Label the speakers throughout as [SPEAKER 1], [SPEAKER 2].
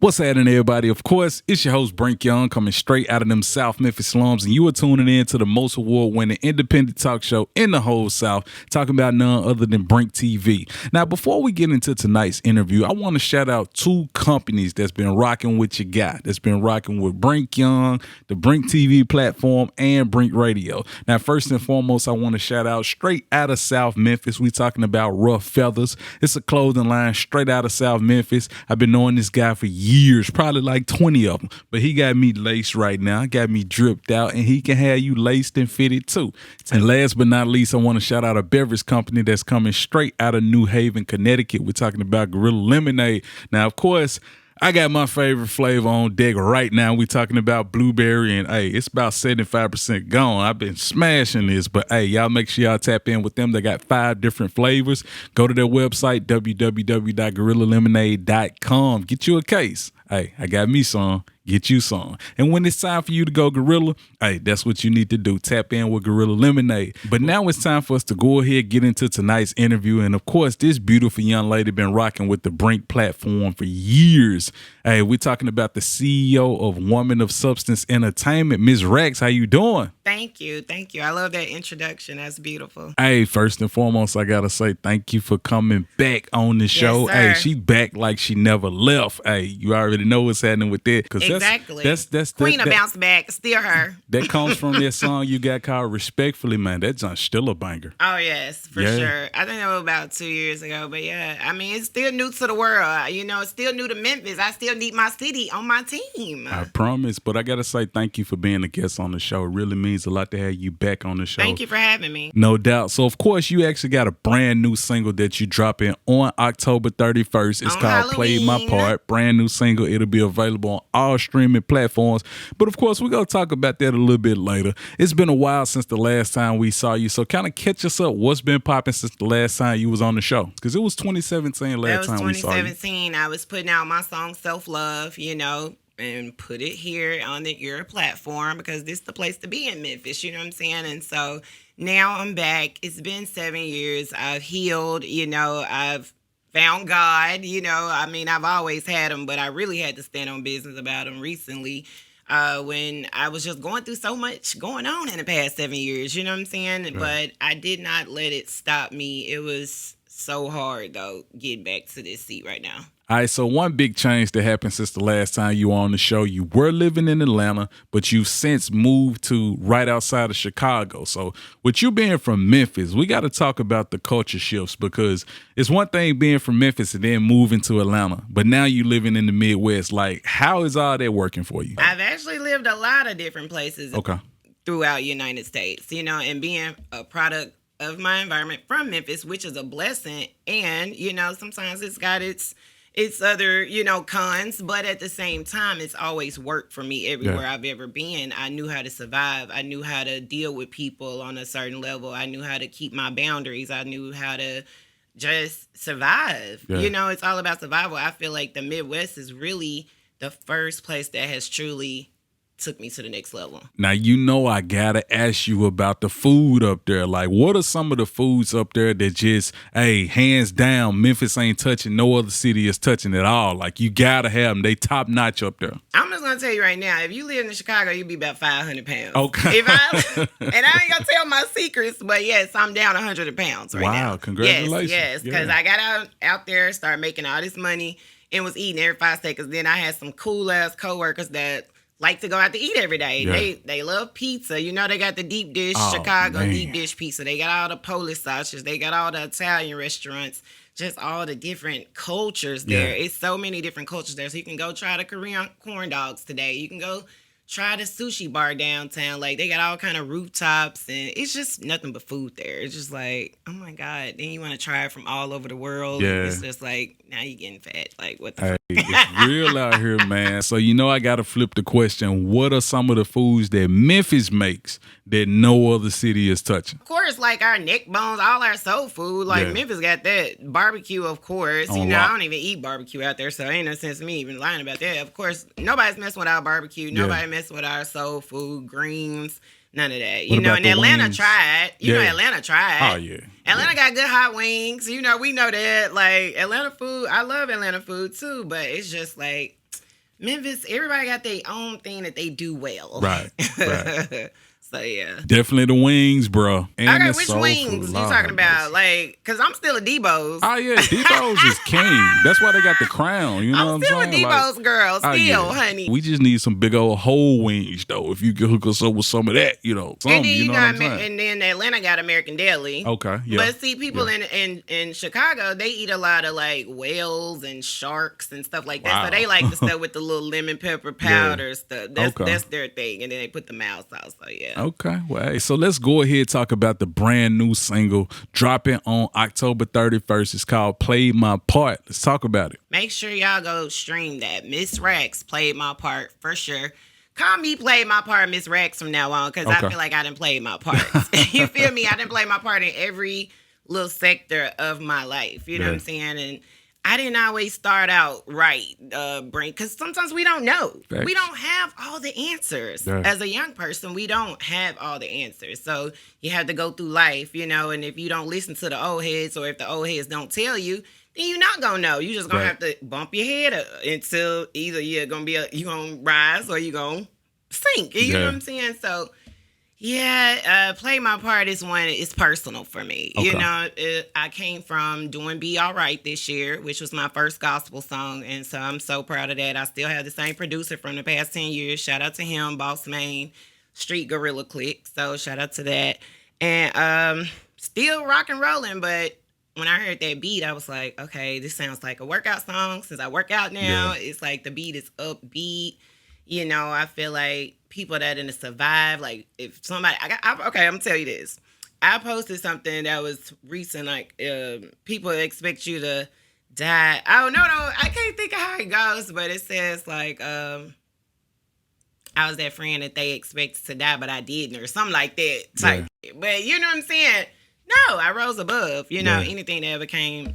[SPEAKER 1] What's happening, everybody? Of course, it's your host, Brink Young, coming straight out of them South Memphis slums, and you are tuning in to the most award-winning independent talk show in the whole South, talking about none other than BrinkTV. Now, before we get into tonight's interview, I want to shout out two companies that's been rocking with your guy, that's been rocking with Brink Young, the BrinkTV platform, and Brink Radio. Now, first and foremost, I want to shout out straight out of South Memphis. We talking about Rough Feathers. It's a clothing line straight out of South Memphis. I've been knowing this guy for years, probably like 20 of them, but he got me laced right now, got me dripped out, and he can have you laced and fitted too. And last but not least, I want to shout out a beverage company that's coming straight out of New Haven, Connecticut. We're talking about Gorilla Lemonade. Now, of course, I got my favorite flavor on deck right now. We're talking about blueberry, and hey, it's about 75% gone. I've been smashing this, but hey, y'all make sure y'all tap in with them. They got 5 different flavors. Go to their website, www.gorillalemonade.com. Get you a case. Hey, I got me some. Get you some. And when it's time for you to go Gorilla, hey, that's what you need to do. Tap in with Gorilla Lemonade. But now it's time for us to go ahead, get into tonight's interview. And of course, this beautiful young lady been rocking with the Brink platform for years. Hey, we're talking about the CEO of Woman of Substance Entertainment, Ms. Rex. How you doing?
[SPEAKER 2] Thank you. Thank you. I love that introduction. That's beautiful.
[SPEAKER 1] Hey, first and foremost, I got to say thank you for coming back on the show.
[SPEAKER 2] Yes, sir.
[SPEAKER 1] Hey, she back like she never left. Hey, you already know what's happening with that.
[SPEAKER 2] Exactly.
[SPEAKER 1] That's
[SPEAKER 2] Queen of Bounce Back. Still her.
[SPEAKER 1] That comes from that song you got called Respectfully, man. That joint's still a banger.
[SPEAKER 2] Oh, yes, for sure. I think that was about 2 years ago. But yeah, I mean, it's still new to the world. You know, it's still new to Memphis. I still need my city on my team.
[SPEAKER 1] I promise. But I got to say thank you for being a guest on the show. It really means a lot to have you back on the show.
[SPEAKER 2] Thank you for having me.
[SPEAKER 1] No doubt. So, of course, you actually got a brand new single that you dropping on October 31st. It's
[SPEAKER 2] On
[SPEAKER 1] called Play My
[SPEAKER 2] Halloween.
[SPEAKER 1] Part. Brand new single. It'll be available on all streaming platforms. But, of course, we're going to talk about that a little bit later. It's been a while since the last time we saw you. So, kind of catch us up. What's been popping since the last time you was on the show? Because it was 2017 last time we saw you.
[SPEAKER 2] That was 2017. I was putting out my song Self Love, you know, and put it here on your platform because this is the place to be in Memphis, you know what I'm saying? And so now I'm back. It's been 7 years. I've healed, you know, I've found God, you know. I mean, I've always had him, but I really had to stand on business about him recently when I was just going through so much going on in the past 7 years, you know what I'm saying? Right. But I did not let it stop me. It was so hard, though, getting back to this seat right now.
[SPEAKER 1] All right, so one big change that happened since the last time you were on the show, you were living in Atlanta, but you've since moved to right outside of Chicago. So with you being from Memphis, we got to talk about the culture shifts because it's one thing being from Memphis and then moving to Atlanta, but now you living in the Midwest. Like, how is all that working for you?
[SPEAKER 2] I've actually lived a lot of different places throughout the United States, you know, and being a product of my environment from Memphis, which is a blessing. And, you know, sometimes it's got its other, you know, cons, but at the same time, it's always worked for me everywhere I've ever been. I knew how to survive. I knew how to deal with people on a certain level. I knew how to keep my boundaries. I knew how to just survive. You know, it's all about survival. I feel like the Midwest is really the first place that has truly took me to the next level.
[SPEAKER 1] Now, you know, I gotta ask you about the food up there. Like, what are some of the foods up there that just, hey, hands down, Memphis ain't touching, no other city is touching at all? Like, you gotta have them. They top notch up there.
[SPEAKER 2] I'm just gonna tell you right now, if you live in Chicago, you'd be about 500 pounds.
[SPEAKER 1] Okay.
[SPEAKER 2] And I ain't gonna tell my secrets, but yes, I'm down 100 pounds right now.
[SPEAKER 1] Wow, congratulations.
[SPEAKER 2] Yes, because I got out there, started making all this money, and was eating every 5 seconds. Then I had some cool-ass coworkers that like to go out to eat every day. Yeah. They love pizza. You know, they got the deep dish, Chicago deep dish pizza. They got all the Polish sausages. They got all the Italian restaurants. Just all the different cultures there. Yeah. It's so many different cultures there. So you can go try the Korean corn dogs today. You can go try the sushi bar downtown. Like, they got all kind of rooftops, and it's just nothing but food there. It's just like, oh my God. Then you want to try it from all over the world.
[SPEAKER 1] Yeah.
[SPEAKER 2] It's just like, now you're getting fat. Like, what the
[SPEAKER 1] fuck? It's real out here, man. So, you know, I got to flip the question. What are some of the foods that Memphis makes that no other city is touching?
[SPEAKER 2] Of course, like our neck bones, all our soul food. Like, Memphis got that. Barbecue, of course. You know, I don't even eat barbecue out there, so ain't no sense of me even lying about that. Of course, nobody's messing with our barbecue. Nobody messing with our soul food, greens. None of that. You know, and Atlanta tried. You know, Atlanta tried.
[SPEAKER 1] Oh, yeah.
[SPEAKER 2] Atlanta got good hot wings. You know, we know that. Like, Atlanta food, I love Atlanta food too, but it's just like, Memphis, everybody got their own thing that they do well.
[SPEAKER 1] Right.
[SPEAKER 2] So yeah,
[SPEAKER 1] definitely the wings, bro. And
[SPEAKER 2] okay,
[SPEAKER 1] the
[SPEAKER 2] which
[SPEAKER 1] soul
[SPEAKER 2] wings
[SPEAKER 1] food.
[SPEAKER 2] you talking about? Like, cause I'm still a Debo's.
[SPEAKER 1] Oh yeah, Debo's is king. That's why they got the crown. You know what I'm saying?
[SPEAKER 2] I'm still a Debo's girl, still, honey.
[SPEAKER 1] We just need some big old whole wings though. If you could hook us up with some of that, you know.
[SPEAKER 2] And then you got, and then Atlanta got American Deli.
[SPEAKER 1] Okay, yeah.
[SPEAKER 2] But see, people in Chicago, they eat a lot of like whales and sharks and stuff like that.
[SPEAKER 1] Wow.
[SPEAKER 2] So they like the stuff with the little lemon pepper powder stuff. That's their thing. And then they put the mouse sauce. So yeah.
[SPEAKER 1] Okay, well, hey, so let's go ahead and talk about the brand new single dropping on October 31st. It's called Played My Part. Let's talk about it.
[SPEAKER 2] Make sure y'all go stream that. Miss Rax played my part for sure. Call me Played My Part Miss Rax from now on, because I feel like I didn't play my part. You feel me? I didn't play my part in every little sector of my life. You know what I'm saying? And I didn't always start out right, Brink, because sometimes we don't know.
[SPEAKER 1] Thanks.
[SPEAKER 2] We don't have all the answers.
[SPEAKER 1] Yeah.
[SPEAKER 2] As a young person, we don't have all the answers. So you have to go through life, you know, and if you don't listen to the old heads, or if the old heads don't tell you, then you're not going to know. You're just going to have to bump your head up until either you're going to rise or you're going to sink. You know what I'm saying? So yeah, Play My Part is one. It's personal for me.
[SPEAKER 1] Okay.
[SPEAKER 2] You know, I came from doing Be Alright this year, which was my first gospel song, and so I'm so proud of that. I still have the same producer from the past 10 years. Shout out to him, Boss Main, Street Gorilla Click. So shout out to that. And still rock and rolling, but when I heard that beat, I was like, okay, this sounds like a workout song. Since I work out now, it's like the beat is upbeat. You know, I feel like people that didn't survive, like if somebody, I'm gonna tell you this. I posted something that was recent, like people expect you to die. Oh no, I can't think of how it goes, but it says like I was that friend that they expected to die, but I didn't, or something like that type. But you know what I'm saying? No, I rose above, you know, anything that ever came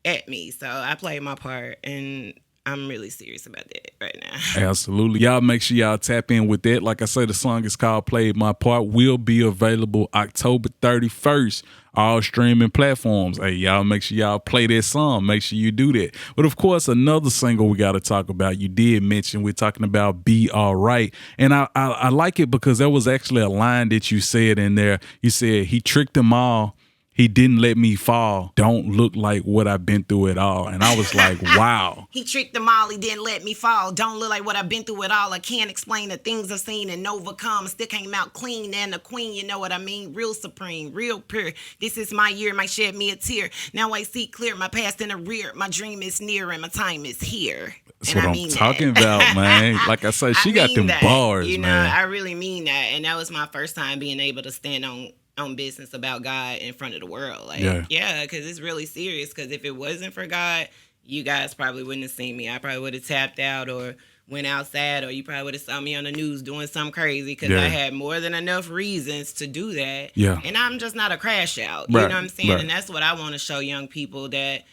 [SPEAKER 2] at me. So I played my part, and I'm really serious about that right now.
[SPEAKER 1] Absolutely. Y'all make sure y'all tap in with that. Like I said, the song is called Played My Part. Will be available October 31st. All streaming platforms. Hey, y'all make sure y'all play that song. Make sure you do that. But of course, another single we got to talk about. You did mention we're talking about Be Alright. And I like it because there was actually a line that you said in there. You said, he tricked them all. He didn't let me fall. Don't look like what I've been through at all. And I was like, wow.
[SPEAKER 2] He tricked them all. He didn't let me fall. Don't look like what I've been through at all. I can't explain the things I've seen and overcome. Still came out clean and a queen. You know what I mean? Real supreme, real pure. This is my year. Might shed me a tear. Now I see clear. My past in the rear. My dream is near and my time is here.
[SPEAKER 1] That's what I'm talking about, man. Like I said, she got them bars,
[SPEAKER 2] you know,
[SPEAKER 1] man.
[SPEAKER 2] I really mean that. And that was my first time being able to stand on business about God in front of the world. Like, yeah, because it's really serious. Because if it wasn't for God, you guys probably wouldn't have seen me. I probably would have tapped out or went outside, or you probably would have saw me on the news doing something crazy, because I had more than enough reasons to do that. Yeah. And I'm just not a crash out. You know what I'm saying? Right. And that's what I want to show young people, that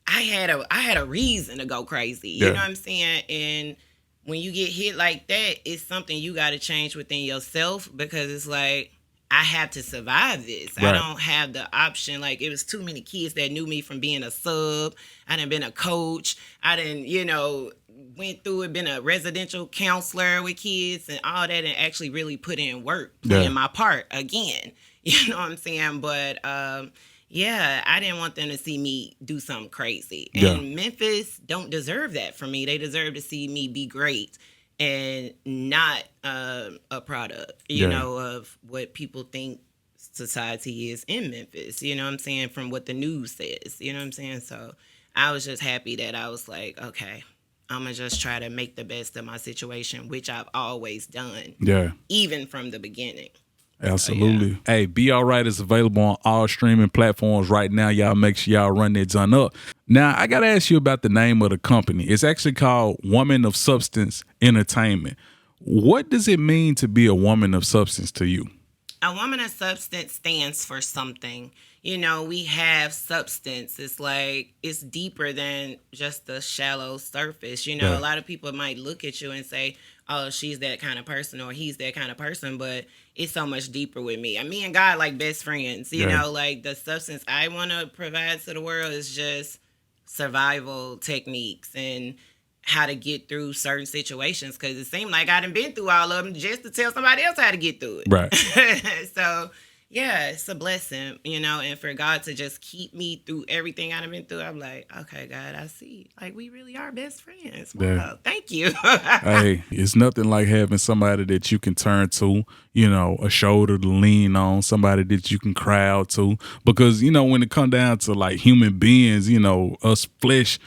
[SPEAKER 2] I had a reason to go crazy. You know what I'm saying? And when you get hit like that, it's something you got to change within yourself, because it's like, I have to survive this. Right. I don't have the option. Like, it was too many kids that knew me from being a sub. I done been a coach. I done, went through it, been a residential counselor with kids and all that, and actually really put in work, playing my part again. You know what I'm saying? But, I didn't want them to see me do something crazy. And Memphis don't deserve that from me. They deserve to see me be great and not a product, you know, of what people think society is in Memphis, you know what I'm saying, from what the news says, you know what I'm saying? So I was just happy that I was like, okay, I'm going to just try to make the best of my situation, which I've always done, even from the beginning.
[SPEAKER 1] Absolutely. Hey, Be Alright is available on all streaming platforms right now. Y'all make sure y'all run that done up. Now, I got to ask you about the name of the company. It's actually called Woman of Substance Entertainment. What does it mean to be a woman of substance to you?
[SPEAKER 2] A woman of substance stands for something. You know, we have substance. It's like, it's deeper than just the shallow surface. You know, a lot of people might look at you and say, oh, she's that kind of person, or he's that kind of person, but it's so much deeper with me. And me and God, like best friends, you know, like the substance I want to provide to the world is just survival techniques and how to get through certain situations, because it seemed like I done been through all of them just to tell somebody else how to get through it.
[SPEAKER 1] Right.
[SPEAKER 2] So, yeah, it's a blessing, and for God to just keep me through everything I've been through, I'm like, okay, God, I see. Like, we really are best friends. Wow, yeah. Thank you.
[SPEAKER 1] Hey, it's nothing like having somebody that you can turn to, a shoulder to lean on, somebody that you can cry out to. Because, when it come down to, like, human beings, us flesh,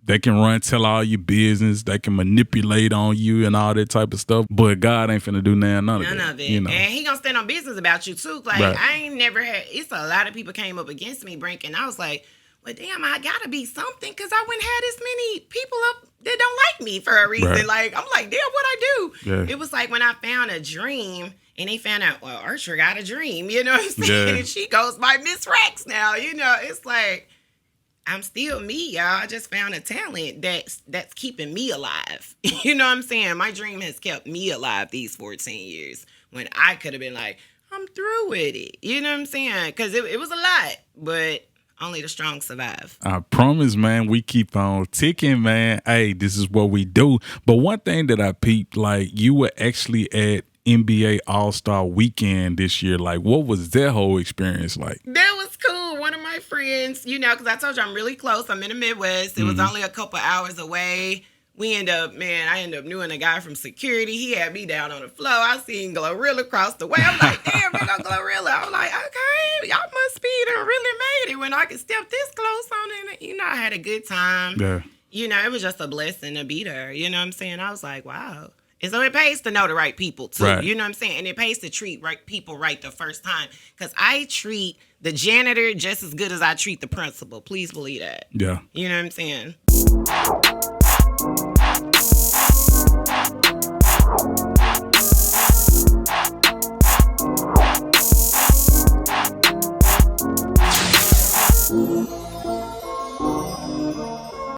[SPEAKER 1] they can tell all your business. They can manipulate on you and all that type of stuff. But God ain't finna do none of it.
[SPEAKER 2] And he gonna stand on business about you too. Like, right. I ain't never had, it's a lot of people came up against me, Brink, and I was like, well, damn, I gotta be something, because I wouldn't have this many people up that don't like me for a reason. Right. Like, I'm like, damn, what I do? Yeah. It was like when I found a dream, and they found out, well, Archer got a dream, you know what I'm saying? Yeah. And she goes by Miss Rex now, it's like, I'm still me, y'all. I just found a talent that's keeping me alive. You know what I'm saying? My dream has kept me alive these 14 years when I could have been like, I'm through with it. You know what I'm saying? Because it was a lot, but only the strong survive.
[SPEAKER 1] I promise, man, we keep on ticking, man. Hey, this is what we do. But one thing that I peeped, like, you were actually at NBA All-Star Weekend this year. Like, what was that whole experience like?
[SPEAKER 2] That was cool. One of my friends, because I told you I'm really close. I'm in the Midwest. It was only a couple hours away. I ended up knowing a guy from security. He had me down on the floor. I seen Glorilla across the way. I'm like, damn, there go Glorilla. I was like, okay, y'all must be done really made it when I could step this close on it. I had a good time. Yeah. It was just a blessing to be there. You know what I'm saying? I was like, wow. And so it pays to know the right people, too. Right. You know what I'm saying? And it pays to treat people right the first time. Because I treat the janitor just as good as I treat the principal. Please believe that.
[SPEAKER 1] Yeah.
[SPEAKER 2] You know what I'm saying?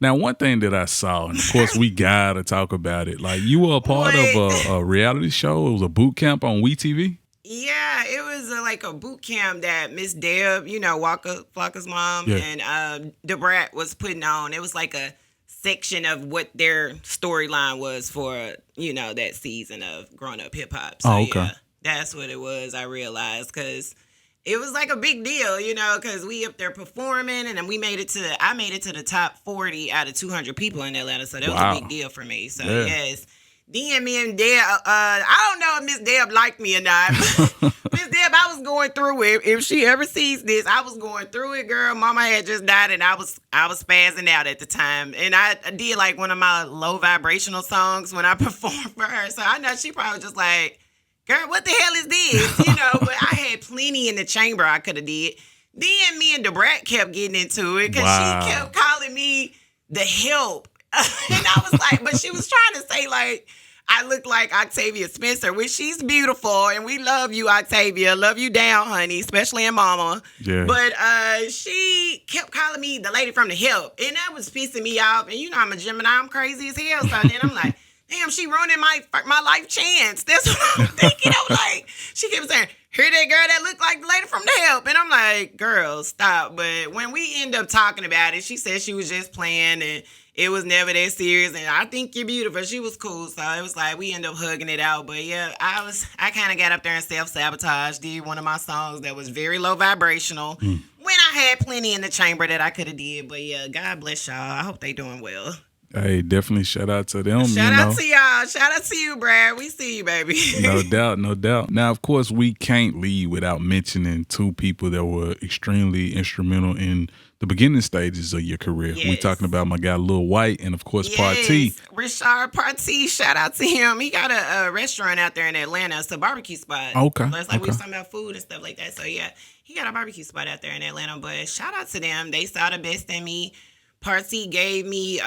[SPEAKER 1] Now, one thing that I saw, and of course we gotta talk about it, like, you were a part of a reality show. It was a boot camp on WeTV.
[SPEAKER 2] Yeah, it was like a boot camp that Miss Deb, Waka Flocka's mom, and DaBrat was putting on. It was like a section of what their storyline was for, that season of Growing Up Hip Hop. So, okay. Yeah, that's what it was, I realized, because it was like a big deal, because we up there performing, and then I made it to the top 40 out of 200 people in Atlanta, so that was a big deal for me. So, yes. Then me and Deb, I don't know if Miss Deb liked me or not. Miss Deb, I was going through it. If she ever sees this, I was going through it, girl. Mama had just died, and I was spazzing out at the time. And I did like one of my low vibrational songs when I performed for her. So I know she probably just like, girl, what the hell is this? But I had plenty in the chamber I could have did. Then me and DaBrat kept getting into it because she kept calling me the help. And I was like, but she was trying to say, like, I look like Octavia Spencer, which she's beautiful, and we love you, Octavia. Love you down, honey, especially in mama. Yeah. But she kept calling me the lady from the help, and that was pissing me off. And I'm a Gemini, I'm crazy as hell. So then I'm like, damn, she ruining my life chance. That's what I'm thinking. I was like, she kept saying, hear that girl that looked like the lady from the help. And I'm like, girl, stop. But when we end up talking about it, she said she was just playing and it was never that serious. And I think you're beautiful. She was cool. So it was like, we ended up hugging it out. But yeah, I kind of got up there and self-sabotage, did one of my songs that was very low vibrational when I had plenty in the chamber that I could have did. But yeah, God bless y'all. I hope they doing well.
[SPEAKER 1] Hey, definitely shout out to them.
[SPEAKER 2] Shout out to y'all. Shout out to you, Brad. We see you, baby.
[SPEAKER 1] No doubt, no doubt. Now, of course, we can't leave without mentioning two people that were extremely instrumental in the beginning stages of your career. Yes. We talking about my guy Lil Wyte and, of course, Partee.
[SPEAKER 2] Richard Partee. Shout out to him. He got a restaurant out there in Atlanta. It's a barbecue spot.
[SPEAKER 1] Okay.
[SPEAKER 2] It's like we was talking about food and stuff like that. So, yeah, he got a barbecue spot out there in Atlanta. But shout out to them. They saw the best in me. Partee gave me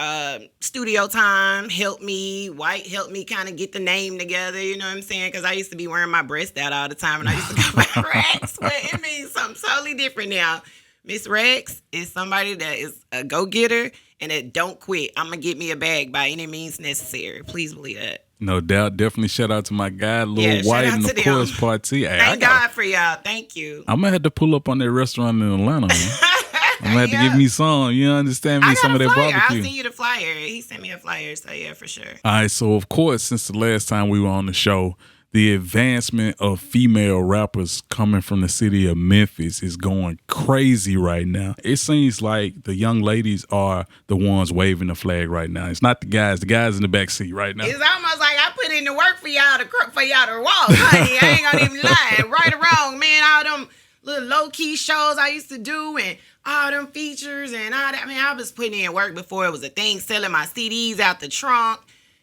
[SPEAKER 2] studio time, helped me. White helped me kind of get the name together, you know what I'm saying? Because I used to be wearing my breast out all the time, and I used to go by Rex, but it means something totally different now. Miss Rex is somebody that is a go-getter and that don't quit. I'm going to get me a bag by any means necessary. Please believe that.
[SPEAKER 1] No doubt. Definitely shout out to my guy, Lil Wyte, and of course, Partee.
[SPEAKER 2] Hey, Thank God for y'all. Thank you.
[SPEAKER 1] I'm going to have to pull up on that restaurant in Atlanta, man. I'm gonna have to give me some. You understand me? Some of that barbecue.
[SPEAKER 2] I'll send you the flyer. He sent me a flyer, so yeah, for sure.
[SPEAKER 1] All right, so of course, since the last time we were on the show, the advancement of female rappers coming from the city of Memphis is going crazy right now. It seems like the young ladies are the ones waving the flag right now. It's not the guys. The guys in the back seat right now.
[SPEAKER 2] It's almost like I put in the work for y'all to walk, honey. I ain't gonna even lie. Right or wrong, man, all them little low-key shows I used to do and all them features and all that. I mean, I was putting in work before it was a thing, selling my CDs out the trunk.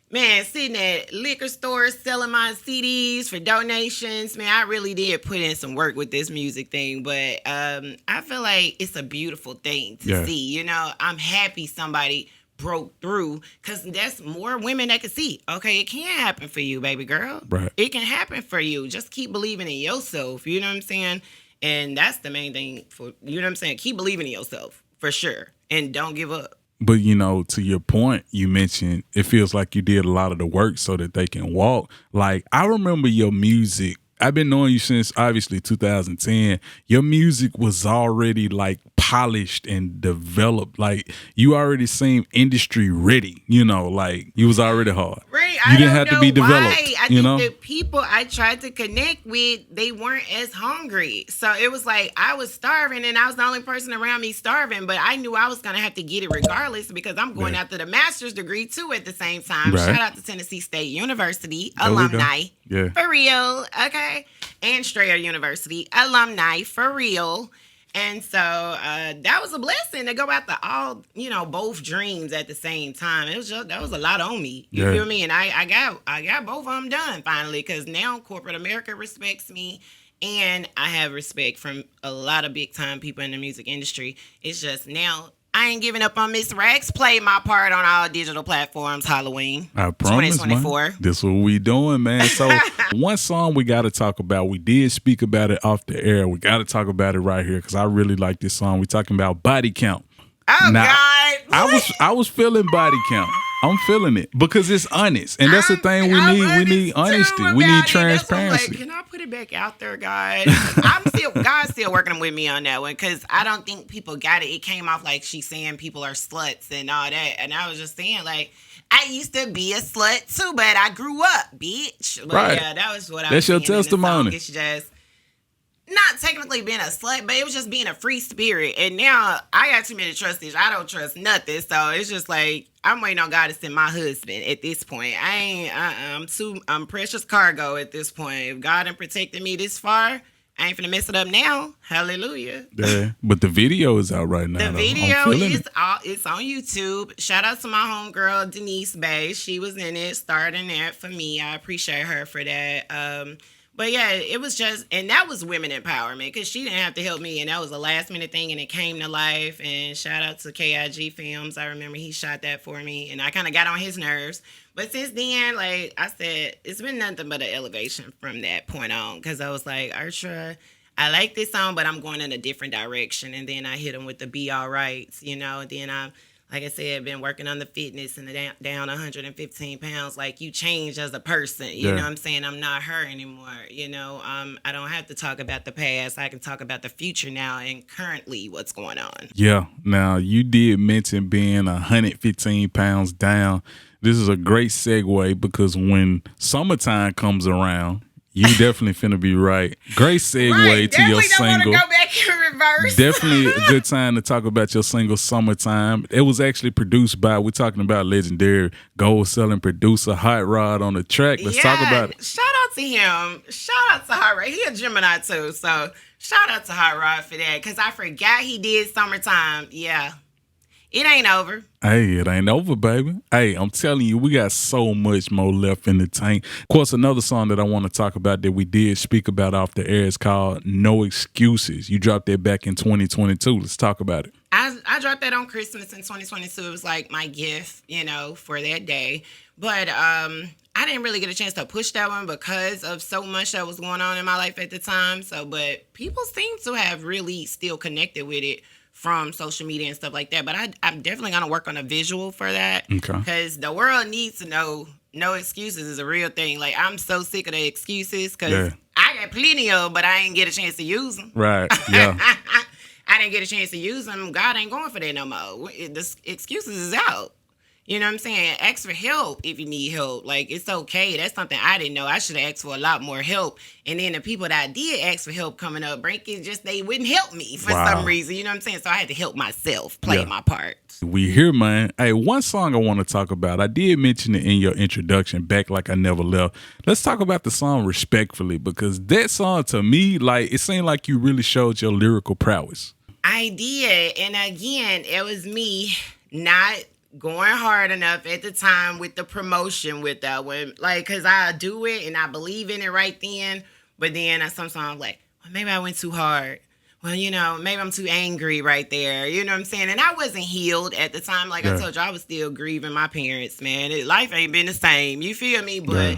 [SPEAKER 2] Man, sitting at liquor stores selling my CDs for donations. Man, I really did put in some work with this music thing, but I feel like it's a beautiful thing to see. You know, I'm happy somebody broke through because that's more women that can see. Okay, it can happen for you, baby girl.
[SPEAKER 1] Right.
[SPEAKER 2] It can happen for you. Just keep believing in yourself. You know what I'm saying? And that's the main thing for, you know what I'm saying? Keep believing in yourself for sure. And don't give up.
[SPEAKER 1] But, you know, to your point, you mentioned it feels like you did a lot of the work so that they can walk. Like, I remember your music. I've been knowing you since, obviously, 2010. Your music was already, like, polished and developed. Like, you already seemed industry ready, you know, like, you was already hard.
[SPEAKER 2] Right.
[SPEAKER 1] You didn't have to be developed,
[SPEAKER 2] I think the people I tried to connect with, they weren't as hungry. So it was like I was starving and I was the only person around me starving, but I knew I was going to have to get it regardless because I'm going after the master's degree, too, at the same time. Right. Shout out to Tennessee State University alumni.
[SPEAKER 1] Yeah.
[SPEAKER 2] For real. Okay. And Strayer University alumni. For real. And so that was a blessing to go after all, you know, both dreams at the same time. It was just, that was a lot on me. You feel me? And I got both of them done finally because now corporate America respects me and I have respect from a lot of big time people in the music industry. It's just now I ain't giving up on Miss Rex. Played my part on all digital platforms. Halloween.
[SPEAKER 1] I promise,
[SPEAKER 2] 2024.
[SPEAKER 1] Man. This what we doing, man. So one song we got to talk about. We did speak about it off the air. We got to talk about it right here because I really like this song. We talking about Body Count.
[SPEAKER 2] Oh now, God!
[SPEAKER 1] I was feeling Body Count. I'm feeling it because it's honest, and that's the thing we need. We need honesty. We need transparency.
[SPEAKER 2] Like, can I put it back out there, God? God's still working with me on that one because I don't think people got it. It came off like she's saying people are sluts and all that, and I was just saying like I used to be a slut too, but I grew up, bitch. But
[SPEAKER 1] right.
[SPEAKER 2] Yeah, that was what I
[SPEAKER 1] That's
[SPEAKER 2] was
[SPEAKER 1] your testimony.
[SPEAKER 2] It's just not technically being a slut, but it was just being a free spirit. And now I got too many trust issues. I don't trust nothing. So it's just like I'm waiting on God to send my husband at this point. I'm precious cargo at this point. If God done protected me this far, I ain't finna mess it up now. Hallelujah.
[SPEAKER 1] Yeah, but the video is out right now.
[SPEAKER 2] The video is out. It's on YouTube. Shout out to my homegirl, Denise Bay. She was in it, starting it for me. I appreciate her for that. But yeah, it was just, and that was women empowerment because she didn't have to help me, and that was a last minute thing, and it came to life. And shout out to KIG Films. I remember he shot that for me, and I kind of got on his nerves. But since then, like I said, it's been nothing but an elevation from that point on because I was like, Artra, I like this song, but I'm going in a different direction. And then I hit him with the Be All Right, you know, and then like I said, been working on the fitness and down 115 pounds. Like, you change as a person. You know what I'm saying? I'm not her anymore. You know, I don't have to talk about the past. I can talk about the future now and currently what's going on.
[SPEAKER 1] Yeah. Now, you did mention being 115 pounds down. This is a great segue because when summertime comes around, you definitely finna be right. Great segue to your single.
[SPEAKER 2] Don't want to go back in reverse.
[SPEAKER 1] Definitely a good time to talk about your single Summertime. It was actually produced by, we're talking about legendary gold-selling producer Hot Rod on the track. Let's talk about it.
[SPEAKER 2] Shout out to him. Shout out to Hot Rod. He a Gemini too, so shout out to Hot Rod for that because I forgot he did Summertime. Yeah. It ain't over.
[SPEAKER 1] Hey, it ain't over, baby. Hey, I'm telling you, we got so much more left in the tank. Of course, another song that I want to talk about that we did speak about off the air is called No Excuses. You dropped that back in 2022. Let's talk about it.
[SPEAKER 2] I dropped that on Christmas in 2022. It was like my gift, you know, for that day. But I didn't really get a chance to push that one because of so much that was going on in my life at the time. But people seem to have really still connected with it from social media and stuff like that. But I'm definitely going to work on a visual for that. Okay. Because the world needs to know no excuses is a real thing. Like, I'm so sick of the excuses because I got plenty of them, but I ain't get a chance to use them.
[SPEAKER 1] Right, yeah.
[SPEAKER 2] I didn't get a chance to use them. God ain't going for that no more. The excuses is out. You know what I'm saying? Ask for help if you need help. Like, it's okay. That's something I didn't know. I should have asked for a lot more help. And then the people that I did ask for help coming up, Brink, is just they wouldn't help me for some reason. You know what I'm saying? So I had to help myself play my part.
[SPEAKER 1] We here, man. Hey, one song I want to talk about. I did mention it in your introduction, Back Like I Never Left. Let's talk about the song Respectfully, because that song to me, like, it seemed like you really showed your lyrical prowess.
[SPEAKER 2] I did. And again, it was me not going hard enough at the time with the promotion with that one. Like, because I do it and I believe in it right then. But then sometimes I'm like, well, maybe I went too hard. Well, you know, maybe I'm too angry right there. You know what I'm saying? And I wasn't healed at the time. Like I told you, I was still grieving my parents, man. Life ain't been the same. You feel me? But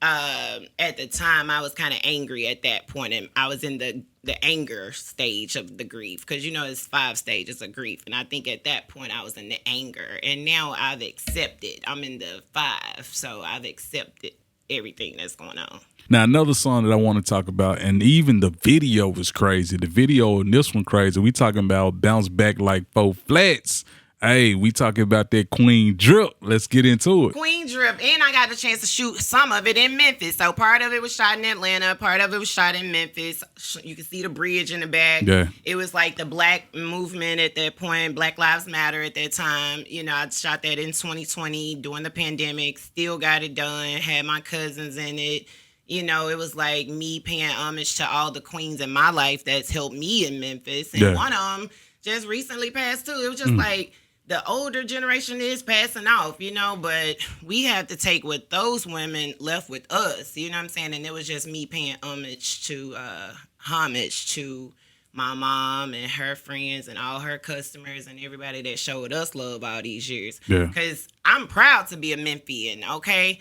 [SPEAKER 2] at the time, I was kind of angry at that point. And I was in the anger stage of the grief. Because, you know, it's 5 stages of grief. And I think at that point, I was in the anger. And now I've accepted. I'm in the 5. So I've accepted everything that's going on.
[SPEAKER 1] Now, another song that I want to talk about, and even the video was crazy. The video in this one crazy. We talking about Bounce Back Like 4 Flats. Hey, we talking about that Queen Drip. Let's get into it.
[SPEAKER 2] Queen Drip. And I got the chance to shoot some of it in Memphis. So part of it was shot in Atlanta. Part of it was shot in Memphis. You can see the bridge in the back. Yeah. It was like the black movement at that point. Black Lives Matter at that time. You know, I shot that in 2020 during the pandemic. Still got it done. Had my cousins in it. You know, it was like me paying homage to all the queens in my life that's helped me in Memphis. And one of them just recently passed too. It was just like the older generation is passing off, you know, but we have to take what those women left with us. You know what I'm saying? And it was just me paying homage to my mom and her friends and all her customers and everybody that showed us love all these years. Because I'm proud to be a Memphian, okay?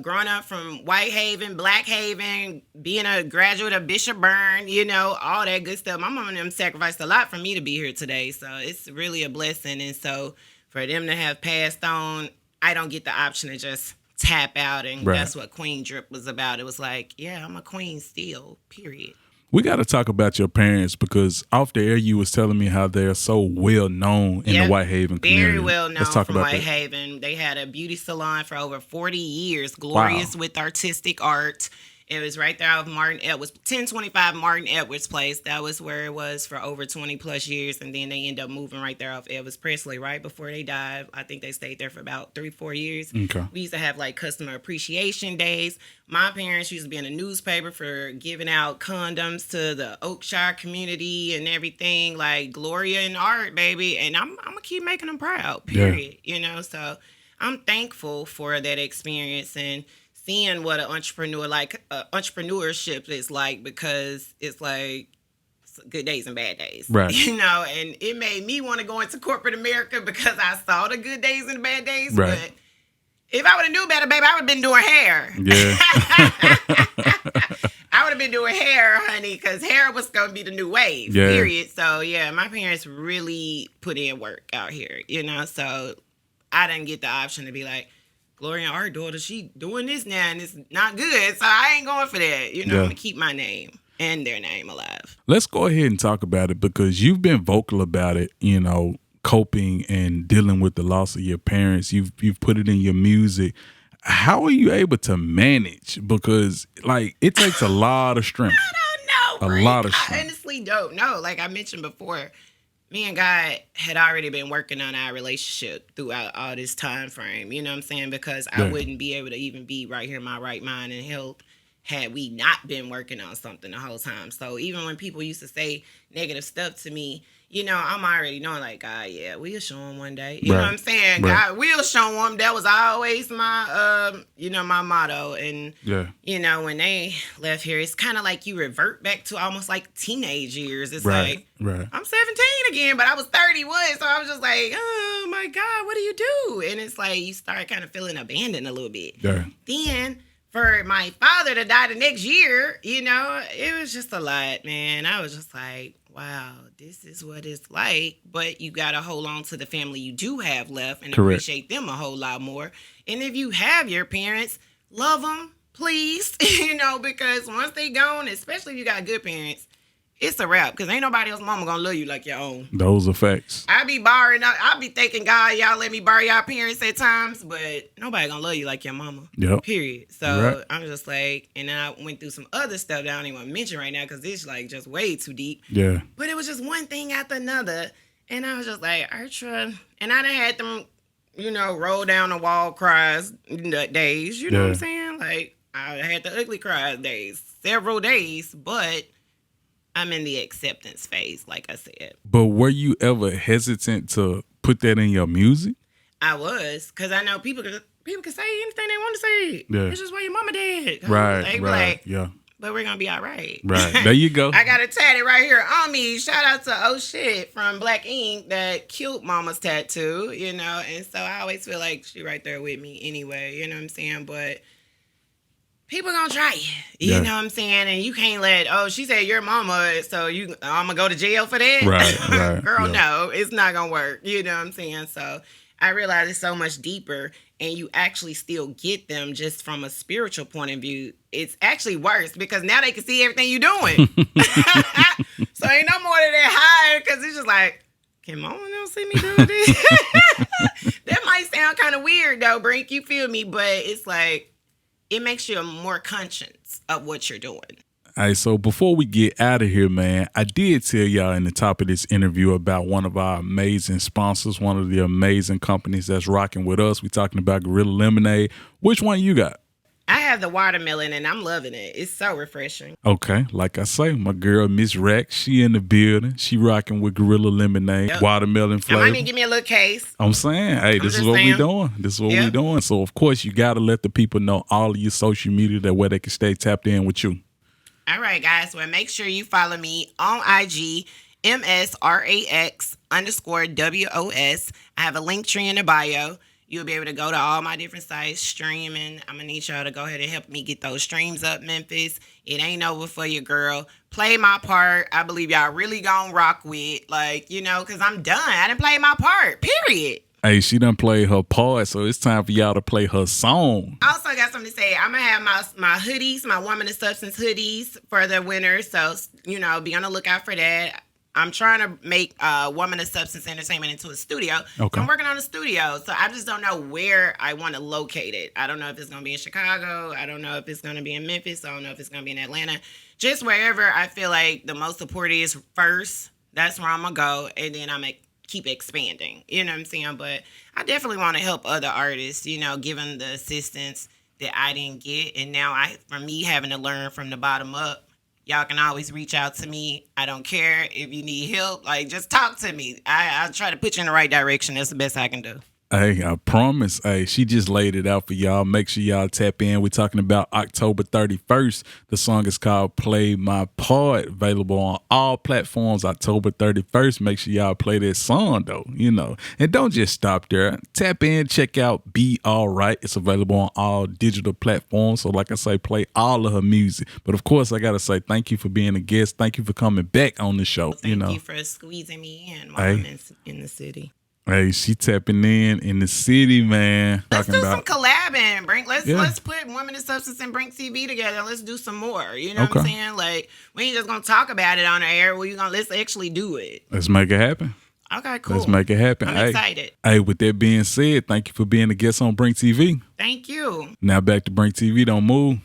[SPEAKER 2] Growing up from Whitehaven, Blackhaven, being a graduate of Bishop Byrne, you know, all that good stuff. My mom and them sacrificed a lot for me to be here today. So it's really a blessing. And so for them to have passed on, I don't get the option to just tap out. And that's what Queen Drip was about. It was like, yeah, I'm a queen still, period. We
[SPEAKER 1] got to talk about your parents, because off the air you was telling me how they're so well known in the Whitehaven community.
[SPEAKER 2] Very well known from Whitehaven. They had a beauty salon for over 40 years, Glorious with Artistic Art. It was right there off Martin Edwards, 1025 Martin Edwards Place. That was where it was for over 20 plus years. And then they ended up moving right there off Elvis Presley right before they died. I think they stayed there for about 3-4 years. Okay. We used to have like customer appreciation days. My parents used to be in a newspaper for giving out condoms to the Oakshire community and everything, like Gloria and Art, baby. And I'm going to keep making them proud, period. You know, so I'm thankful for that experience and seeing what an entrepreneur entrepreneurship is like, because it's like good days and bad days, right? You know, and it made me want to go into corporate America because I saw the good days and the bad days. Right. But if I would have knew better, baby, I would have been doing hair. Yeah. I would have been doing hair, honey, because hair was going to be the new wave, period. So, yeah, my parents really put in work out here, you know, so I didn't get the option to be like, Gloria, our daughter, she doing this now and it's not good. So I ain't going for that. You know, I'm going to keep my name and their name alive.
[SPEAKER 1] Let's go ahead and talk about it, because you've been vocal about it, you know, coping and dealing with the loss of your parents. You've put it in your music. How are you able to manage? Because, like, it takes a lot of strength.
[SPEAKER 2] I don't know. A lot of strength. I honestly don't know. Like I mentioned before, me and God had already been working on our relationship throughout all this time frame. You know what I'm saying? Because I wouldn't be able to even be right here in my right mind and health had we not been working on something the whole time. So even when people used to say negative stuff to me, you know, I'm already knowing, like, God, yeah, we'll show them one day. You know what I'm saying? God will show them. That was always my, my motto. And, you know, when they left here, it's kind of like you revert back to almost like teenage years. It's like, I'm 17 again, but I was 31. So I was just like, oh, my God, what do you do? And it's like you start kind of feeling abandoned a little bit. Then for my father to die the next year, you know, it was just a lot, man. I was just like, wow, this is what it's like. But you got to hold on to the family you do have left and appreciate them a whole lot more. And if you have your parents, love them, please, you know, because once they gone, especially if you got good parents, it's a wrap because ain't nobody else mama gonna love you like your own.
[SPEAKER 1] Those are facts.
[SPEAKER 2] I be thanking God y'all let me borrow y'all parents at times, but nobody gonna love you like your mama.
[SPEAKER 1] Yep.
[SPEAKER 2] Period. So I'm just like, and then I went through some other stuff that I don't even want to mention right now because it's like just way too deep.
[SPEAKER 1] Yeah.
[SPEAKER 2] But it was just one thing after another, and I was just like, Artra, and I done had them, roll down the wall cries days. You know what I'm saying? Like I had the ugly cries days, several days, but I'm in the acceptance phase, like I said.
[SPEAKER 1] But were you ever hesitant to put that in your music?
[SPEAKER 2] I was, because I know people can say anything they want to say.
[SPEAKER 1] Yeah.
[SPEAKER 2] It's just why your mama did.
[SPEAKER 1] Right.
[SPEAKER 2] Like,
[SPEAKER 1] yeah.
[SPEAKER 2] But we're going to be all right.
[SPEAKER 1] Right. There you go.
[SPEAKER 2] I got it tatted right here on me. Shout out to Oh Shit from Black Ink that killed mama's tattoo, and so I always feel like she right there with me anyway, you know what I'm saying? But people gonna try you know what I'm saying? And you can't she said your mama, so I'm gonna go to jail for that?
[SPEAKER 1] Right.
[SPEAKER 2] Girl, no, it's not gonna work. You know what I'm saying? So I realize it's so much deeper and you actually still get them just from a spiritual point of view. It's actually worse because now they can see everything you're doing. So ain't no more than that high because it's just like, can mama don't see me do this? That might sound kind of weird though, Brink, you feel me? But it's like, it makes you more conscious of what you're doing.
[SPEAKER 1] All right, so before we get out of here, man, I did tell y'all in the top of this interview about one of our amazing sponsors, one of the amazing companies that's rocking with us. We're talking about Gorilla Lemonade. Which one you got?
[SPEAKER 2] I have the watermelon, and I'm loving it. It's so refreshing.
[SPEAKER 1] Okay, like I say, my girl, Miss Rack, she in the building. She rocking with Gorilla Lemonade, watermelon flavor.
[SPEAKER 2] I might need to give me a little case.
[SPEAKER 1] I'm saying, hey, this is what we doing. This is what we doing. So, of course, you got to let the people know all of your social media that where they can stay tapped in with you.
[SPEAKER 2] All right, guys. Well, make sure you follow me on IG, MSRAX_WOS. I have a link tree in the bio. You'll be able to go to all my different sites, streaming. I'm going to need y'all to go ahead and help me get those streams up, Memphis. It ain't over for your girl. Play my part. I believe y'all really going to rock with, because I'm done. I done played my part, period.
[SPEAKER 1] Hey, she done played her part, so it's time for y'all to play her song.
[SPEAKER 2] I also got something to say. I'm going to have my hoodies, my Woman of Substance hoodies for the winter. So, be on the lookout for that. I'm trying to make Woman of Substance Entertainment into a studio.
[SPEAKER 1] Okay.
[SPEAKER 2] I'm working on a studio, so I just don't know where I want to locate it. I don't know if it's going to be in Chicago. I don't know if it's going to be in Memphis. I don't know if it's going to be in Atlanta. Just wherever I feel like the most support is first, that's where I'm going to go, and then I'm going to keep expanding. You know what I'm saying? But I definitely want to help other artists, given the assistance that I didn't get. And now for me having to learn from the bottom up, y'all can always reach out to me. I don't care if you need help. Just talk to me. I'll try to put you in the right direction. That's the best I can do.
[SPEAKER 1] Hey, I promise. Hey, she just laid it out for y'all. Make sure y'all tap in. We're talking about October 31st. The song is called Play My Part. Available on all platforms October 31st. Make sure y'all play that song, though, And don't just stop there. Tap in, check out Be All Right. It's available on all digital platforms. So like I say, play all of her music. But of course, I got to say thank you for being a guest. Thank you for coming back on the show.
[SPEAKER 2] Thank you for squeezing me in while I'm in the city.
[SPEAKER 1] Hey, she tapping in the city, man.
[SPEAKER 2] Let's do some collabing, Brink. Let's put Women of Substance and Brink TV together. Let's do some more. You know what I'm saying? We ain't just gonna talk about it on the air. Let's actually do it.
[SPEAKER 1] Let's make it happen.
[SPEAKER 2] Okay, cool.
[SPEAKER 1] Let's make it happen.
[SPEAKER 2] I'm excited.
[SPEAKER 1] Hey, with that being said, thank you for being a guest on Brink TV.
[SPEAKER 2] Thank you.
[SPEAKER 1] Now back to Brink TV. Don't move.